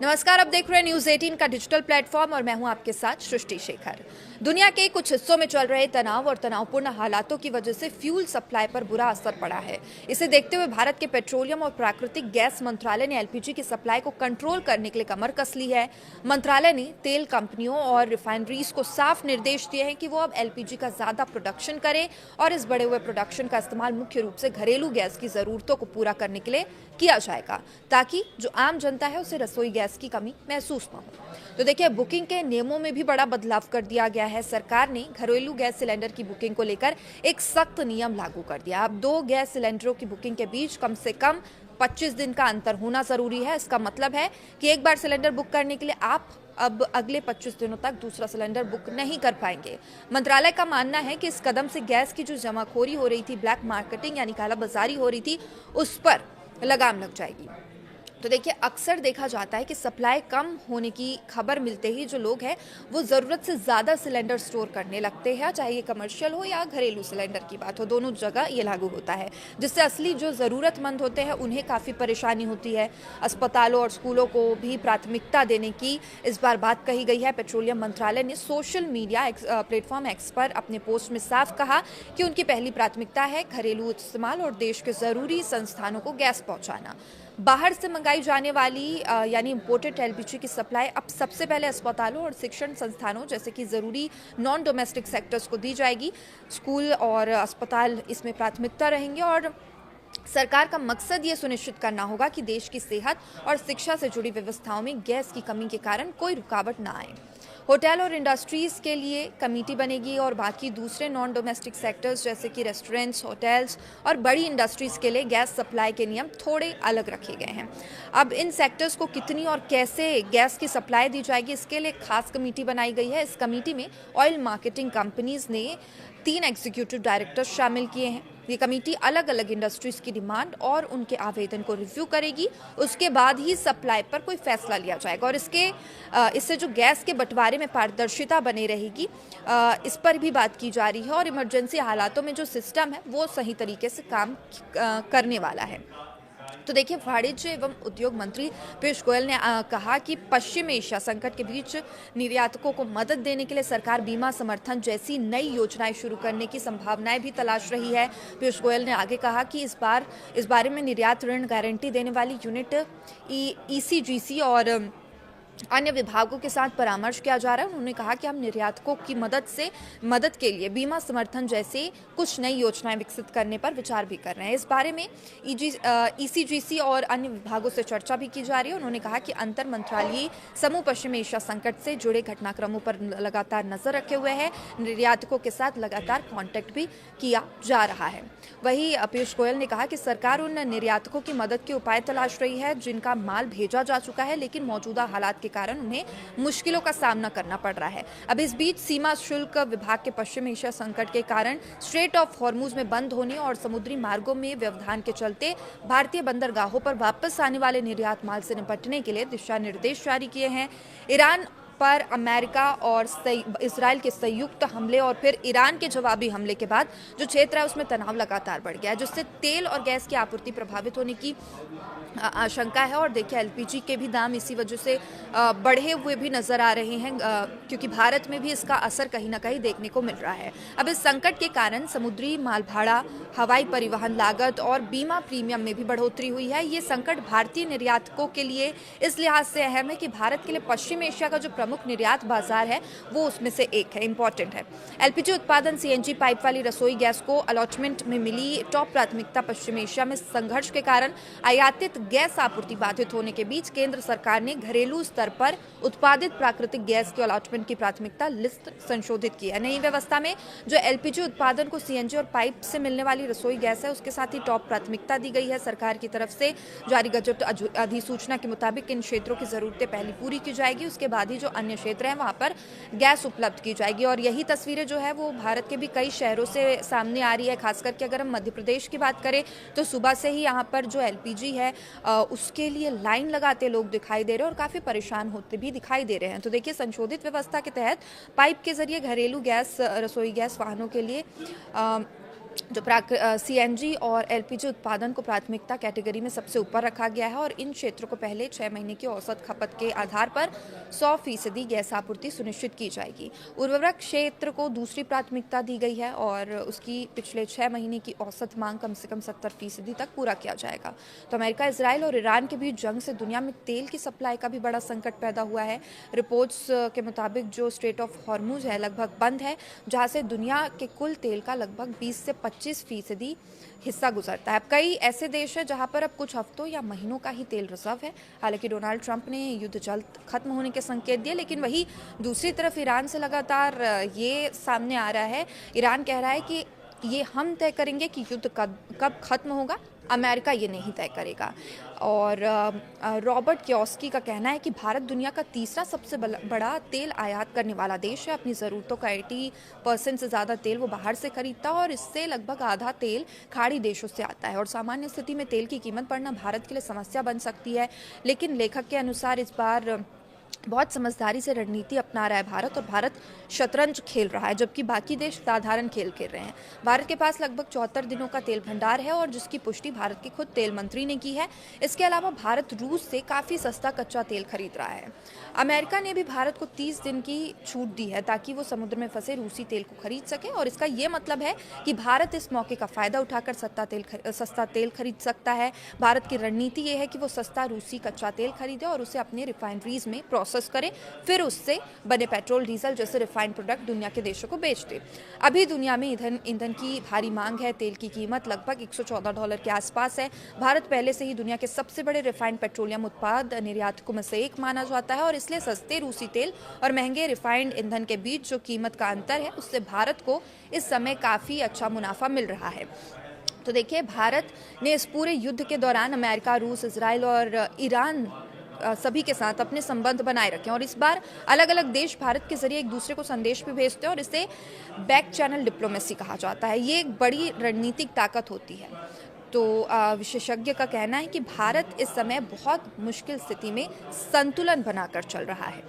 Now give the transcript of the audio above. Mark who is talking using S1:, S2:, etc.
S1: नमस्कार, आप देख रहे हैं न्यूज 18 का डिजिटल प्लेटफॉर्म और मैं हूं आपके साथ सृष्टि शेखर। दुनिया के कुछ हिस्सों में चल रहे तनाव और तनावपूर्ण हालातों की वजह से फ्यूल सप्लाई पर बुरा असर पड़ा है। इसे देखते हुए भारत के पेट्रोलियम और प्राकृतिक गैस मंत्रालय ने एलपीजी की सप्लाई को कंट्रोल करने के लिए कमर कस ली है। मंत्रालय ने तेल कंपनियों और रिफाइनरीज को साफ निर्देश दिए हैं कि वो अब एलपीजी का ज्यादा प्रोडक्शन करें और इस बढ़े हुए प्रोडक्शन का इस्तेमाल मुख्य रूप से घरेलू गैस की जरूरतों को पूरा करने के लिए किया जाएगा, ताकि जो आम जनता है उसे रसोई गैस की कमी महसूस न हो। तो देखिए, बुकिंग के नियमों में भी बड़ा बदलाव कर दिया गया है। सरकार ने घरेलू गैस सिलेंडर की बुकिंग को लेकर एक सख्त नियम लागू कर दिया। अब 2 गैस सिलेंडरों की बुकिंग के बीच कम से कम 25 दिन का अंतर होना जरूरी है। इसका मतलब है कि एक बार सिलेंडर बुक करने के लिए आप अब अगले 25 दिनों तक दूसरा सिलेंडर बुक नहीं कर पाएंगे। मंत्रालय का मानना है कि इस कदम से गैस की जो जमाखोरी हो रही थी, ब्लैक मार्केटिंग यानी कालाबाजारी हो रही थी, उस पर लगाम लग जाएगी। तो देखिए, अक्सर देखा जाता है कि सप्लाई कम होने की खबर मिलते ही जो लोग हैं वो ज़रूरत से ज़्यादा सिलेंडर स्टोर करने लगते हैं, चाहे ये कमर्शियल हो या घरेलू सिलेंडर की बात हो, दोनों जगह ये लागू होता है, जिससे असली जो ज़रूरतमंद होते हैं उन्हें काफ़ी परेशानी होती है। अस्पतालों और स्कूलों को भी प्राथमिकता देने की इस बार बात कही गई है। पेट्रोलियम मंत्रालय ने सोशल मीडिया प्लेटफॉर्म एक्स पर अपने पोस्ट में साफ कहा कि उनकी पहली प्राथमिकता है घरेलू इस्तेमाल और देश के ज़रूरी संस्थानों को गैस पहुँचाना। बाहर से मंगाई जाने वाली यानी इम्पोर्टेड एलपीजी की सप्लाई अब सबसे पहले अस्पतालों और शिक्षण संस्थानों जैसे कि ज़रूरी नॉन डोमेस्टिक सेक्टर्स को दी जाएगी। स्कूल और अस्पताल इसमें प्राथमिकता रहेंगे और सरकार का मकसद ये सुनिश्चित करना होगा कि देश की सेहत और शिक्षा से जुड़ी व्यवस्थाओं में गैस की कमी के कारण कोई रुकावट ना आए। होटल और इंडस्ट्रीज के लिए कमेटी बनेगी और बाकी दूसरे नॉन डोमेस्टिक सेक्टर्स जैसे कि रेस्टोरेंट्स, होटल्स और बड़ी इंडस्ट्रीज के लिए गैस सप्लाई के नियम थोड़े अलग रखे गए हैं। अब इन सेक्टर्स को कितनी और कैसे गैस की सप्लाई दी जाएगी, इसके लिए खास कमेटी बनाई गई है। इस कमेटी में ऑयल मार्केटिंग कंपनीज ने 3 एग्जीक्यूटिव डायरेक्टर्स शामिल किए हैं। ये कमेटी अलग अलग इंडस्ट्रीज की डिमांड और उनके आवेदन को रिव्यू करेगी। उसके बाद ही सप्लाई पर कोई फैसला लिया जाएगा और इससे जो गैस के बंटवारे में पारदर्शिता बनी रहेगी, इस पर भी बात की जा रही है और इमरजेंसी हालातों में जो सिस्टम है वो सही तरीके से काम करने वाला है। तो देखिए, वाणिज्य एवं उद्योग मंत्री पीयूष गोयल ने कहा कि पश्चिम एशिया संकट के बीच निर्यातकों को मदद देने के लिए सरकार बीमा समर्थन जैसी नई योजनाएं शुरू करने की संभावनाएं भी तलाश रही है। पीयूष गोयल ने आगे कहा कि इस बारे में निर्यात ऋण गारंटी देने वाली यूनिट ईसीजीसी और अन्य विभागों के साथ परामर्श किया जा रहा है। उन्होंने कहा कि हम निर्यातकों की मदद के लिए बीमा समर्थन जैसे कुछ नई योजनाएं विकसित करने पर विचार भी कर रहे हैं। इस बारे में ईसीजीसी और अन्य विभागों से चर्चा भी की जा रही है। उन्होंने कहा कि अंतर मंत्रालयीय समूह पश्चिम एशिया संकट से जुड़े घटनाक्रमों पर लगातार नजर रखे हुए है। निर्यातकों के साथ लगातार कांटेक्ट भी किया जा रहा है। वहीं पीयूष गोयल ने कहा कि सरकार उन निर्यातकों की मदद के उपाय तलाश रही है जिनका माल भेजा जा चुका है, लेकिन मौजूदा हालात के कारण उन्हें मुश्किलों का सामना करना पड़ रहा है। अब इस बीच सीमा शुल्क विभाग के पश्चिम एशिया संकट के कारण स्ट्रेट ऑफ हॉर्मुज में बंद होने और समुद्री मार्गों में व्यवधान के चलते भारतीय बंदरगाहों पर वापस आने वाले निर्यात माल से निपटने के लिए दिशा निर्देश जारी किए हैं। ईरान पर अमेरिका और इजराइल के संयुक्त हमले और फिर ईरान के जवाबी हमले के बाद जो क्षेत्र है उसमें तनाव लगातार बढ़ गया है, जिससे तेल और गैस की आपूर्ति प्रभावित होने की आशंका है। और देखिए, एलपीजी के भी दाम इसी वजह से बढ़े हुए भी नजर आ रहे हैं, क्योंकि भारत में भी इसका असर कहीं ना कहीं देखने को मिल रहा है। अब इस संकट के कारण समुद्री माल भाड़ा, हवाई परिवहन लागत और बीमा प्रीमियम में भी बढ़ोतरी हुई है। ये संकट भारतीय निर्यातकों के लिए इस लिहाज से अहम है कि भारत के लिए पश्चिम एशिया का जो प्रमुख निर्यात बाजार है वो उसमें से एक है, इंपॉर्टेंट है। एलपीजी उत्पादन सीएनजी पाइप वाली रसोई गैस को अलॉटमेंट में मिली टॉप प्राथमिकता पश्चिम एशिया में संघर्ष के कारण आयातित गैस आपूर्ति बाधित होने के बीच केंद्र सरकार ने घरेलू स्तर पर उत्पादित प्राकृतिक गैस के अलॉटमेंट की प्राथमिकता लिस्ट संशोधित की है। नई व्यवस्था में जो एलपीजी उत्पादन को सीएनजी और पाइप से मिलने वाली रसोई गैस है उसके साथ ही टॉप प्राथमिकता दी गई है। सरकार की तरफ से जारी गजट अधिसूचना के मुताबिक इन क्षेत्रों की जरूरतें पहले पूरी की जाएगी, उसके बाद ही जो अन्य क्षेत्र हैं वहां पर गैस उपलब्ध की जाएगी। और यही तस्वीरें जो है वो भारत के भी कई शहरों से सामने आ रही है। खास करके अगर हम मध्य प्रदेश की बात करें तो सुबह से ही यहाँ पर जो एलपीजी है उसके लिए लाइन लगाते लोग दिखाई दे रहे हैं और काफ़ी परेशान होते भी दिखाई दे रहे हैं। तो देखिए, संशोधित व्यवस्था के तहत पाइप के जरिए घरेलू गैस, रसोई गैस वाहनों के लिए जो सीएनजी और एलपीजी उत्पादन को प्राथमिकता कैटेगरी में सबसे ऊपर रखा गया है और इन क्षेत्रों को पहले 6 महीने की औसत खपत के आधार पर 100% गैस आपूर्ति सुनिश्चित की जाएगी। उर्वरक क्षेत्र को दूसरी प्राथमिकता दी गई है और उसकी पिछले 6 महीने की औसत मांग कम से कम 70% तक पूरा किया जाएगा। तो अमेरिका, इजराइल और ईरान के बीच जंग से दुनिया में तेल की सप्लाई का भी बड़ा संकट पैदा हुआ है। रिपोर्ट्स के मुताबिक जो स्ट्रेट ऑफ हॉर्मुज है लगभग बंद है, जहां से दुनिया के कुल तेल का लगभग 20 से 25% हिस्सा गुजरता है। अब कई ऐसे देश हैं जहां पर अब कुछ हफ्तों या महीनों का ही तेल रिजर्व है। हालांकि डोनाल्ड ट्रंप ने युद्ध जल्द खत्म होने के संकेत दिए, लेकिन वही दूसरी तरफ ईरान से लगातार ये सामने आ रहा है, ईरान कह रहा है कि ये हम तय करेंगे कि युद्ध कब खत्म होगा, अमेरिका ये नहीं तय करेगा। और रॉबर्ट कियोस्की का कहना है कि भारत दुनिया का तीसरा सबसे बड़ा तेल आयात करने वाला देश है। अपनी ज़रूरतों का 80% से ज़्यादा तेल वो बाहर से खरीदता है और इससे लगभग आधा तेल खाड़ी देशों से आता है। और सामान्य स्थिति में तेल की कीमत बढ़ना भारत के लिए समस्या बन सकती है, लेकिन लेखक के अनुसार इस बार बहुत समझदारी से रणनीति अपना रहा है भारत, और भारत शतरंज खेल रहा है जबकि बाकी देश साधारण खेल खेल रहे हैं। भारत के पास लगभग 74 दिनों का तेल भंडार है और जिसकी पुष्टि भारत के खुद तेल मंत्री ने की है। इसके अलावा भारत रूस से काफ़ी सस्ता कच्चा तेल खरीद रहा है। अमेरिका ने भी भारत को 30 दिन की छूट दी है ताकि वो समुद्र में फंसे रूसी तेल को खरीद सके, और इसका ये मतलब है कि भारत इस मौके का फायदा उठाकर सस्ता तेल खरीद सकता है। भारत की रणनीति ये है कि वो सस्ता रूसी कच्चा तेल खरीदे और उसे अपने रिफाइनरीज में प्रोसेस करे, फिर उससे बने पेट्रोल, डीजल जैसे रिफाइंड प्रोडक्ट दुनिया के देशों को बेच दे। अभी दुनिया में ईंधन की भारी मांग है। तेल की कीमत लगभग $114 के आसपास है। भारत पहले से ही दुनिया के सबसे बड़े रिफाइंड पेट्रोलियम उत्पाद निर्यातकों में से एक माना जाता है और इसलिए सस्ते रूसी तेल और महंगे रिफाइंड ईंधन के बीच जो कीमत का अंतर है उससे भारत को इस समय काफ़ी अच्छा मुनाफा मिल रहा है। तो देखिए, भारत ने इस पूरे युद्ध के दौरान अमेरिका, रूस, इजराइल और ईरान सभी के साथ अपने संबंध बनाए रखे, और इस बार अलग अलग देश भारत के जरिए एक दूसरे को संदेश भी भेजते हैं और इसे बैक चैनल डिप्लोमेसी कहा जाता है। ये एक बड़ी रणनीतिक ताकत होती है। तो विशेषज्ञ का कहना है कि भारत इस समय बहुत मुश्किल स्थिति में संतुलन बनाकर चल रहा है।